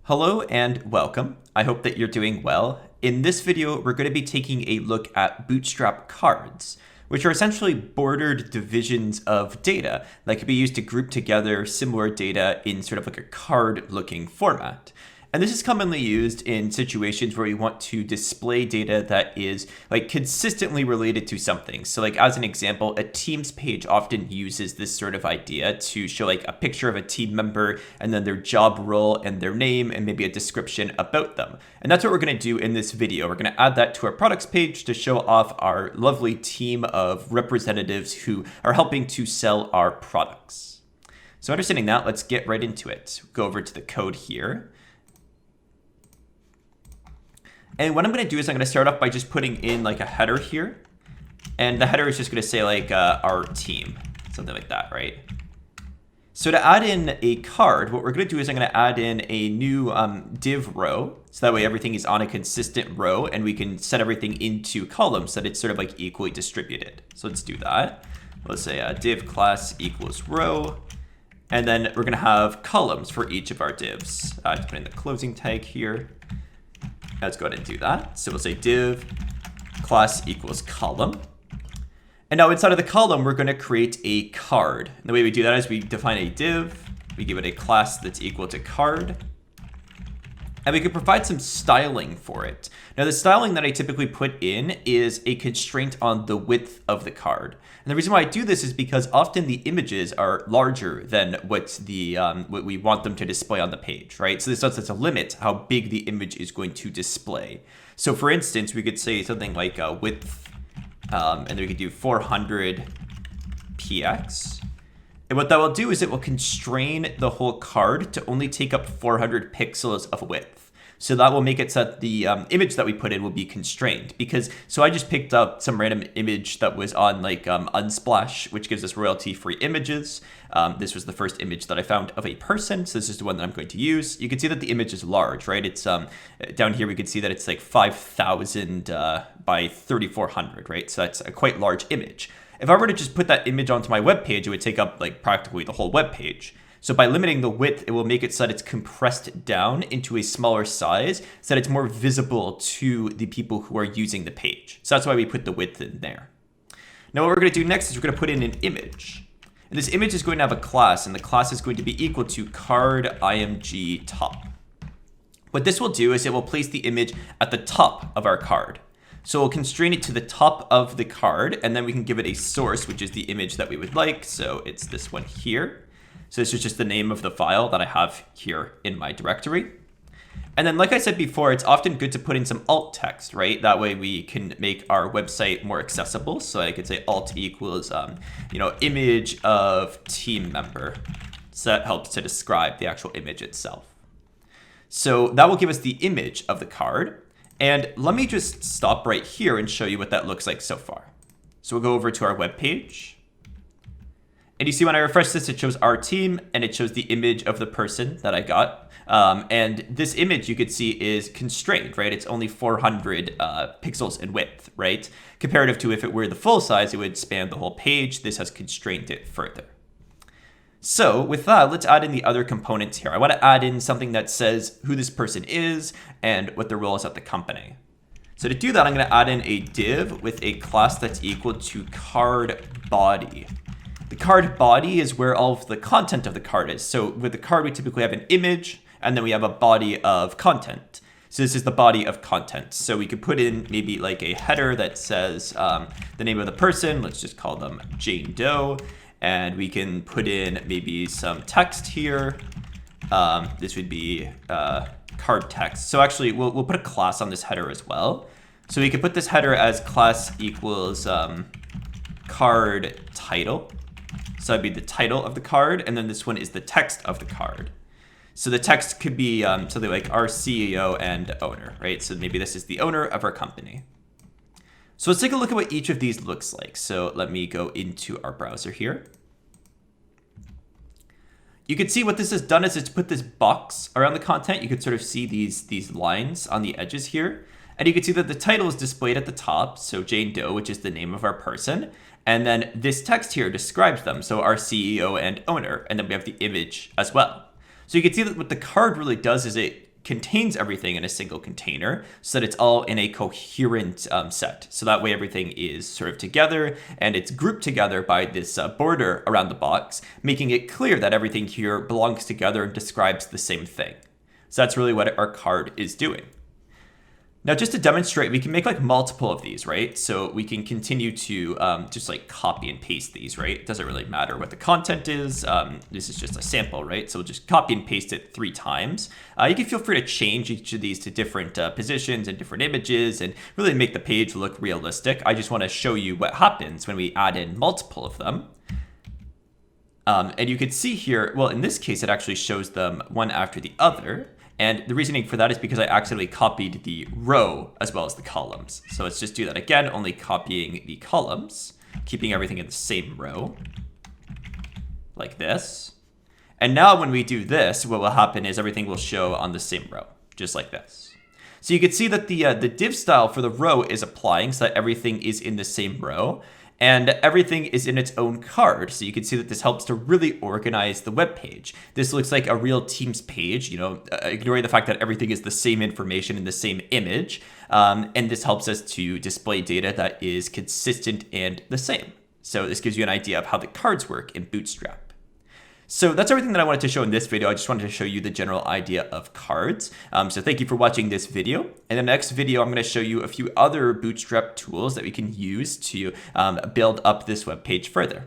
Hello and welcome. I hope that you're doing well. In this video, we're going to be taking a look at Bootstrap cards, which are essentially bordered divisions of data that could be used to group together similar data in sort of like a card-looking format. And this is commonly used in situations where you want to display data that is like consistently related to something. So like as an example, a Teams page often uses this sort of idea to show like a picture of a team member and then their job role and their name and maybe a description about them. And that's what we're going to do in this video. We're going to add that to our products page to show off our lovely team of representatives who are helping to sell our products. So understanding that, let's get right into it. Go over to the code here. And what I'm going to do is I'm going to start off by just putting in like a header here. And the header is just going to say like our team, something like that, right? So to add in a card, what we're going to do is I'm going to add in a new div row. So that way everything is on a consistent row and we can set everything into columns so that it's sort of like equally distributed. So let's do that. Let's say div class equals row. And then we're going to have columns for each of our divs. Just put in the closing tag here. Let's go ahead and do that. So we'll say div class equals column. And now inside of the column, we're going to create a card. And the way we do that is we define a div, we give it a class that's equal to card, and we can provide some styling for it. Now the styling that I typically put in is a constraint on the width of the card. And the reason why I do this is because often the images are larger than what we want them to display on the page, right? So this sets a limit how big the image is going to display. So for instance, we could say something like width, and then we could do 400 px. And what that will do is it will constrain the whole card to only take up 400 pixels of width. So that will make it so that the image that we put in will be constrained. So I just picked up some random image that was on like Unsplash, which gives us royalty-free images. This was the first image that I found of a person. So this is the one that I'm going to use. You can see that the image is large, right? It's down here, we can see that it's like 5,000 by 3,400, right? So that's a quite large image. If I were to just put that image onto my web page, it would take up like practically the whole web page. So by limiting the width, it will make it so that it's compressed down into a smaller size so that it's more visible to the people who are using the page. So that's why we put the width in there. Now what we're going to do next is we're going to put in an image. And this image is going to have a class, and the class is going to be equal to card img top. What this will do is it will place the image at the top of our card. So we'll constrain it to the top of the card, and then we can give it a source, which is the image that we would like. So it's this one here. So this is just the name of the file that I have here in my directory. And then, like I said before, it's often good to put in some alt text, right? That way we can make our website more accessible. So I could say alt equals, image of team member. So that helps to describe the actual image itself. So that will give us the image of the card. And let me just stop right here and show you what that looks like so far. So we'll go over to our web page. And you see when I refresh this, it shows our team and it shows the image of the person that I got. And this image you could see is constrained, right? It's only 400 pixels in width, right? Comparative to if it were the full size, it would span the whole page. This has constrained it further. So with that, let's add in the other components here. I want to add in something that says who this person is and what their role is at the company. So to do that, I'm going to add in a div with a class that's equal to card body. The card body is where all of the content of the card is. So with the card, we typically have an image, and then we have a body of content. So this is the body of content. So we could put in maybe like a header that says the name of the person. Let's just call them Jane Doe. And we can put in maybe some text here. This would be card text. So actually, we'll put a class on this header as well. So we could put this header as class equals card title. So that'd be the title of the card. And then this one is the text of the card. So the text could be something like our CEO and owner, right? So maybe this is the owner of our company. So let's take a look at what each of these looks like. So let me go into our browser here. You can see what this has done is it's put this box around the content. You can sort of see these lines on the edges here. And you can see that the title is displayed at the top. So Jane Doe, which is the name of our person. And then this text here describes them. So our CEO and owner. And then we have the image as well. So you can see that what the card really does is it contains everything in a single container so that it's all in a coherent set. So that way everything is sort of together and it's grouped together by this border around the box, making it clear that everything here belongs together and describes the same thing. So that's really what our card is doing. Now, just to demonstrate, we can make like multiple of these, right? So we can continue to just like copy and paste these, right? It doesn't really matter what the content is. This is just a sample, right? So we'll just copy and paste it 3 times. You can feel free to change each of these to different positions and different images and really make the page look realistic. I just want to show you what happens when we add in multiple of them. And you can see here, well, in this case, it actually shows them one after the other. And the reasoning for that is because I accidentally copied the row as well as the columns. So let's just do that again, only copying the columns, keeping everything in the same row, like this. And now when we do this, what will happen is everything will show on the same row, just like this. So you can see that the div style for the row is applying so that everything is in the same row. And everything is in its own card. So you can see that this helps to really organize the web page. This looks like a real Teams page, ignoring the fact that everything is the same information in the same image. And this helps us to display data that is consistent and the same. So this gives you an idea of how the cards work in Bootstrap. So that's everything that I wanted to show in this video. I just wanted to show you the general idea of cards. So thank you for watching this video. In the next video, I'm going to show you a few other Bootstrap tools that we can use to build up this web page further.